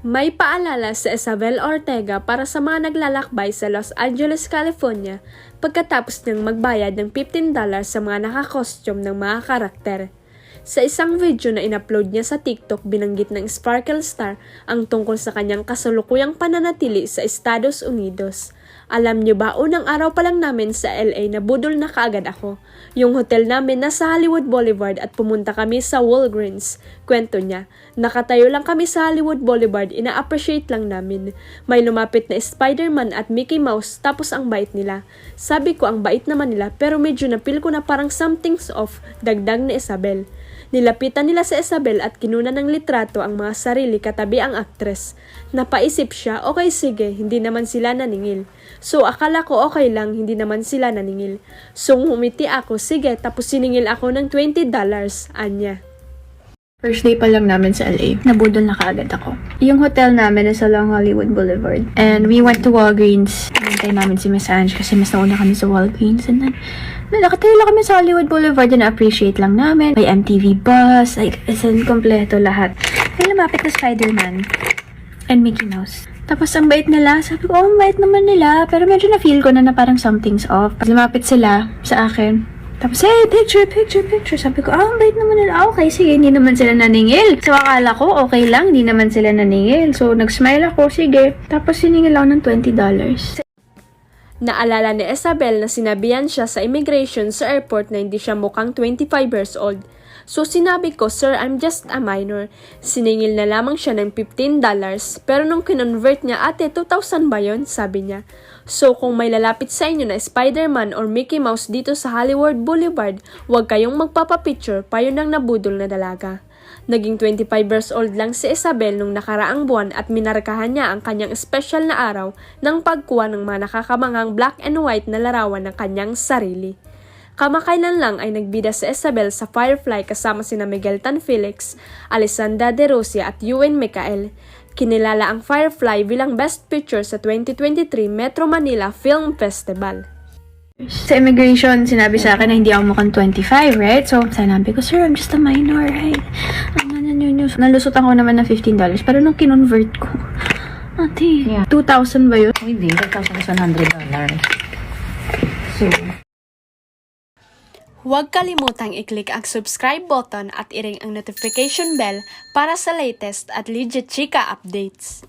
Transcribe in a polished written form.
May paalala sa Isabel Ortega para sa mga naglalakbay sa Los Angeles, California pagkatapos niyang magbayad ng $15 sa mga nakakostume ng mga karakter. Sa isang video na in-upload niya sa TikTok, binanggit ng Sparkle Star ang tungkol sa kanyang kasalukuyang pananatili sa Estados Unidos. Alam niyo ba, unang araw pa lang namin sa LA nabudol na kaagad ako. Yung hotel namin nasa Hollywood Boulevard at pumunta kami sa Walgreens. Kwento niya, nakatayo lang kami sa Hollywood Boulevard, ina-appreciate lang namin. May lumapit na Spider-Man at Mickey Mouse tapos ang bait nila. Sabi ko ang bait naman nila pero medyo napil ko na parang something's off, dagdag ni Isabel. Nilapitan nila sa Isabel at kinuna ng litrato ang mga sarili katabi ang aktres. Napaisip siya, okay sige, hindi naman sila naningil. So akala ko okay lang, hindi naman sila naningil. So humiti ako, sige, tapos siningil ako ng $20, anya. First day pa lang namin sa LA, nabudol na kaagad ako. Yung hotel namin nasa Long Hollywood Boulevard. And we went to Walgreens. Hinintay namin si Miss Ange kasi mas nauna kami sa Walgreens. And then, nakatayo lang kami sa Hollywood Boulevard and na-appreciate lang namin. May MTV bus, like, isang kompleto lahat. May lumapit na Spider-Man and Mickey Mouse. Tapos ang bait nila, sabi ko, ang bait naman nila. Pero medyo na-feel ko na parang something's off. Lumapit sila sa akin. Tapos, hey, picture. Sabi ko, ang bait naman nila. Okay, sige, hindi naman sila naningil. So, akala ko, okay lang, hindi naman sila naningil. So, nag-smile ako, sige. Tapos, siningil ako ng $20. Naalala ni Isabel na sinabihan siya sa immigration sa airport na hindi siya mukhang 25 years old. So sinabi ko, sir, I'm just a minor. Siningil na lamang siya ng $15, pero nung kinonvert niya, ate, 2,000 ba yun? Sabi niya. So kung may lalapit sa inyo na Spider-Man or Mickey Mouse dito sa Hollywood Boulevard, huwag kayong magpapapicture pa yun ang nabudol na dalaga. Naging 25 years old lang si Isabel nung nakaraang buwan at minarkahan niya ang kanyang special na araw ng pagkuha ng mga nakakamanghang black and white na larawan ng kanyang sarili. Kamakailan lang ay nagbida si Isabel sa Firefly kasama sina Miguel Tan Felix, Alessandra De Rosia at Ewan Micael. Kinilala ang Firefly bilang Best Picture sa 2023 Metro Manila Film Festival. Sa immigration, sinabi sa akin na hindi ako mukhang 25, right? So, sinabi ko, sir, I'm just a minor, right? Nalusutan ko naman ng $15, pero nung kinonvert ko, ate, 2,000 ba yun? Hindi, $2,100. So, Huwag kalimutang i-click ang subscribe button at i-ring ang notification bell para sa latest at legit chika updates.